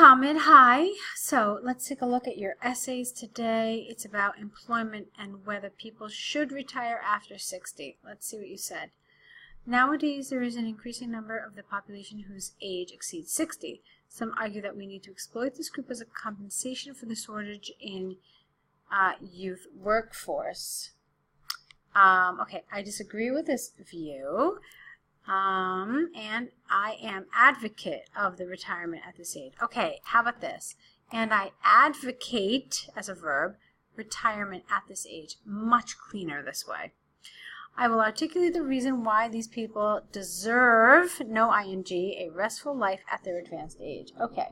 Mohammed, hi. So let's take a look at your essays today. It's about employment and whether people should retire after 60. Let's see what you said. Nowadays, there is an increasing number of the population whose age exceeds 60. Some argue that we need to exploit this group as a compensation for the shortage in youth workforce. Okay, I disagree with this view. And I am advocate of the retirement at this age. Okay, how about this? And I advocate, as a verb, retirement at this age. Much cleaner this way. I will articulate the reason why these people deserve, no ing, a restful life at their advanced age. Okay.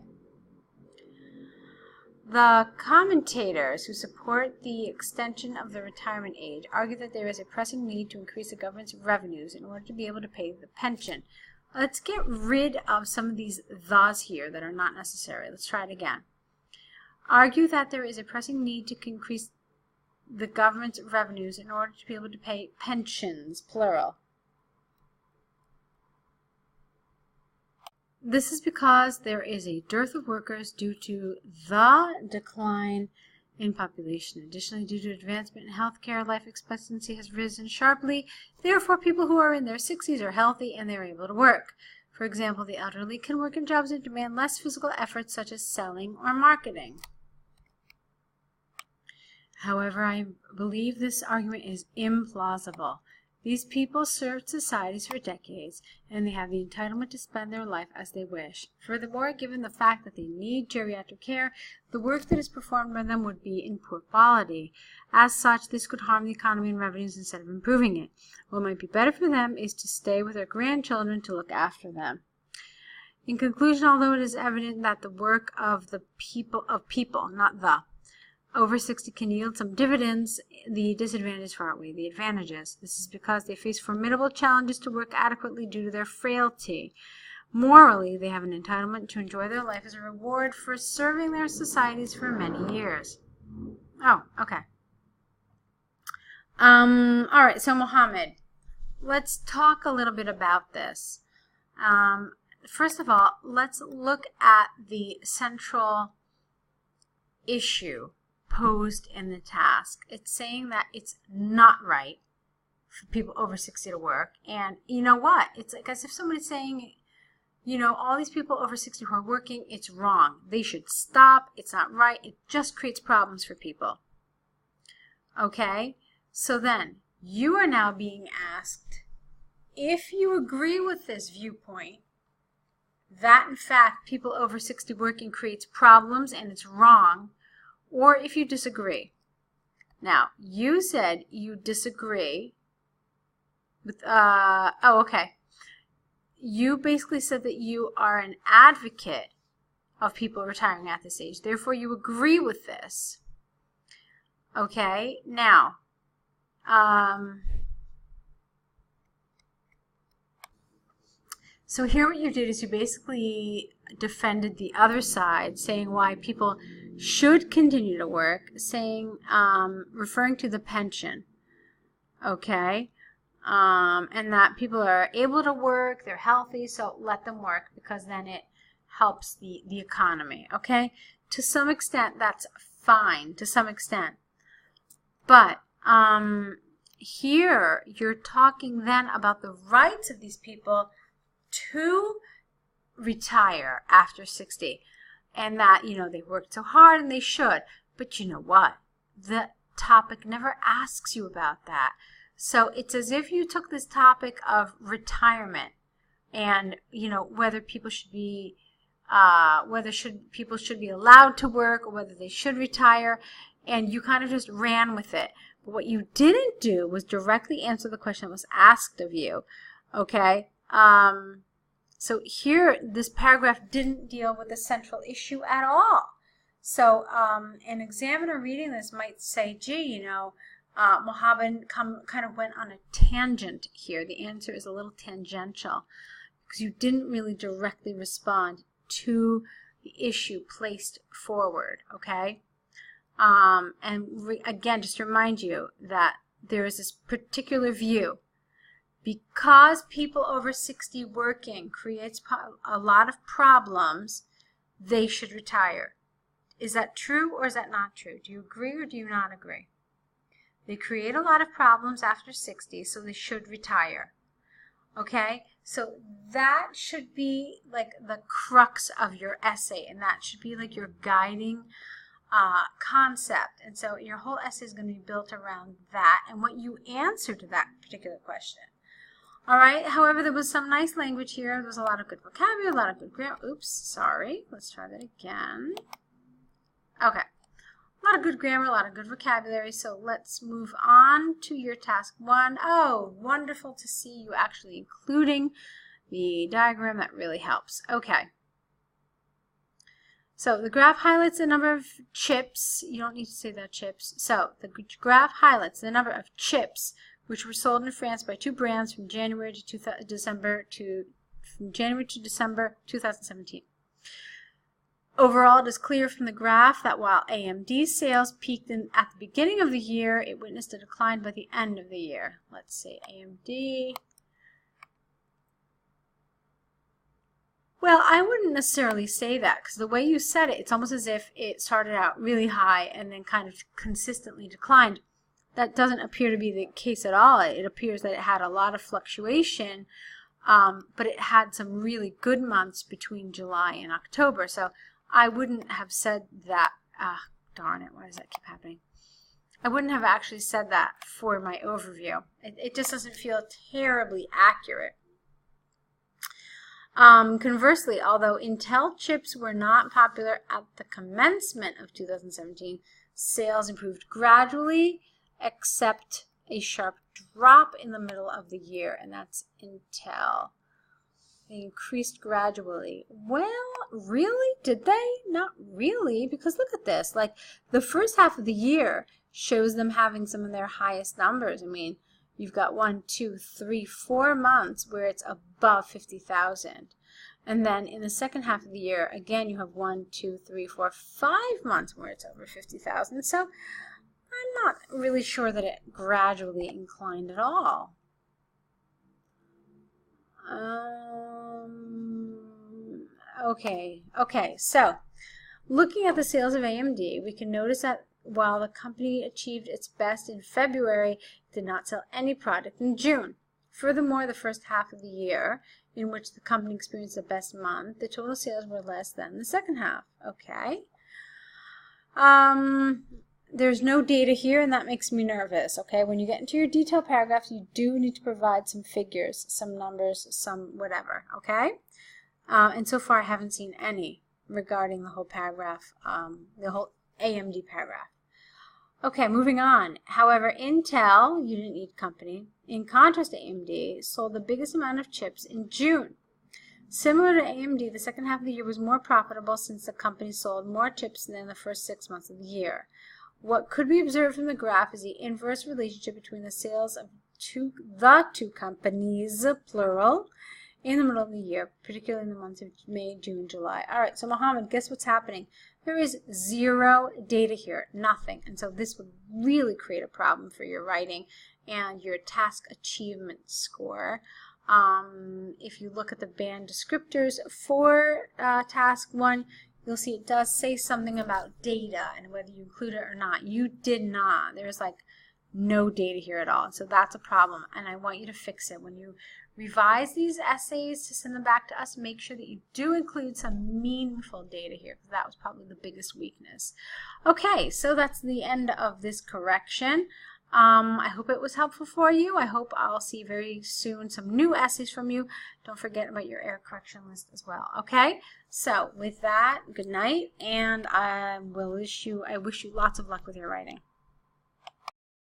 The commentators who support the extension of the retirement age argue that there is a pressing need to increase the government's revenues in order to be able to pay the pension. Let's get rid of some of these thes here that are not necessary. Let's try it again. Argue that there is a pressing need to increase the government's revenues in order to be able to pay pensions, plural. This is because there is a dearth of workers due to the decline in population. Additionally, due to advancement in healthcare, life expectancy has risen sharply. Therefore, people who are in their 60s are healthy and they are able to work. For example, the elderly can work in jobs that demand less physical effort, such as selling or marketing. However, I believe this argument is implausible. These people served societies for decades, and they have the entitlement to spend their life as they wish. Furthermore, given the fact that they need geriatric care, the work that is performed by them would be in poor quality. As such, this could harm the economy and revenues instead of improving it. What might be better for them is to stay with their grandchildren to look after them. In conclusion, although it is evident that the work of the people, not the, over 60 can yield some dividends, the disadvantages far outweigh the advantages. This is because they face formidable challenges to work adequately due to their frailty. Morally, they have an entitlement to enjoy their life as a reward for serving their societies for many years. Oh, okay. All right, so Mohammed, let's talk a little bit about this. First of all, let's look at the central issue posed in the task. It's saying that it's not right for people over 60 to work. And you know what? It's like as if somebody's saying, you know, all these people over 60 who are working, it's wrong. They should stop. It's not right. It just creates problems for people. Okay? So then, you are now being asked if you agree with this viewpoint, that in fact people over 60 working creates problems and it's wrong, or if you disagree. Now, you said you disagree with, okay. You basically said that you are an advocate of people retiring at this age. Therefore, you agree with this. Okay, now, so here what you did is you basically defended the other side, saying why people should continue to work, saying, referring to the pension, okay, and that people are able to work, they're healthy, so let them work because then it helps the economy, okay? To some extent, that's fine, to some extent. But here, you're talking then about the rights of these people to retire after 60. And that, you know, they worked so hard and they should. But you know what? The topic never asks you about that. So it's as if you took this topic of retirement and, you know, whether people should be, people should be allowed to work or whether they should retire, and you kind of just ran with it. But what you didn't do was directly answer the question that was asked of you. Okay? So here, this paragraph didn't deal with the central issue at all. So an examiner reading this might say, gee, you know, Mohammed kind of went on a tangent here. The answer is a little tangential because you didn't really directly respond to the issue placed forward, okay? Again, just to remind you that there is this particular view. Because people over 60 working creates a lot of problems, they should retire. Is that true or is that not true? Do you agree or do you not agree? They create a lot of problems after 60, so they should retire. Okay, so that should be like the crux of your essay, and that should be like your guiding concept. And so your whole essay is going to be built around that and what you answer to that particular question. All right, however, there was some nice language here. There was a lot of good vocabulary, a lot of good grammar. Oops, sorry. Let's try that again. Okay. A lot of good grammar, a lot of good vocabulary. So let's move on to your task 1. Oh, wonderful to see you actually including the diagram. That really helps. Okay. So the graph highlights the number of chips. You don't need to say that, chips. So the graph highlights the number of chips which were sold in France by 2 brands from January to December 2017. Overall, it is clear from the graph that while AMD sales peaked at the beginning of the year, it witnessed a decline by the end of the year. Let's see, AMD. Well, I wouldn't necessarily say that, because the way you said it, it's almost as if it started out really high and then kind of consistently declined. That doesn't appear to be the case at all. It appears that it had a lot of fluctuation, but it had some really good months between July and October. So I wouldn't have said that. Darn it, why does that keep happening? I wouldn't have actually said that for my overview. It just doesn't feel terribly accurate. Conversely, although Intel chips were not popular at the commencement of 2017, sales improved gradually, except a sharp drop in the middle of the year, and that's Intel. They increased gradually. Well, really? Did they? Not really, because look at this. Like, the first half of the year shows them having some of their highest numbers. I mean, you've got 1, 2, 3, 4 months where it's above 50,000. And then in the second half of the year, again, you have 1, 2, 3, 4, 5 months where it's over 50,000. So I'm not really sure that it gradually inclined at all. Okay, so looking at the sales of AMD, we can notice that while the company achieved its best in February, it did not sell any product in June. Furthermore, the first half of the year, in which the company experienced the best month, the total sales were less than the second half. Okay. There's no data here, and that makes me nervous. Okay, when you get into your detailed paragraphs, you do need to provide some figures, some numbers, some whatever. Okay, and so far I haven't seen any regarding the whole paragraph, the whole AMD paragraph. Okay, moving on. However, Intel, you didn't need company, in contrast to AMD, sold the biggest amount of chips in June. Similar to AMD, the second half of the year was more profitable since the company sold more chips than the first 6 months of the year. What could be observed from the graph is the inverse relationship between the sales of the two companies, plural, in the middle of the year, particularly in the months of May, June, July. All right, so Mohammed, guess what's happening? There is zero data here, nothing. And so this would really create a problem for your writing and your task achievement score. If you look at the band descriptors for task 1, you'll see it does say something about data and whether you include it or not. You did not. There's like no data here at all. And so that's a problem, and I want you to fix it. When you revise these essays to send them back to us, make sure that you do include some meaningful data here, because that was probably the biggest weakness. Okay, so that's the end of this correction. I hope it was helpful for you. I hope I'll see very soon some new essays from you. Don't forget about your error correction list as well. Okay, so with that, good night, and I wish you lots of luck with your writing.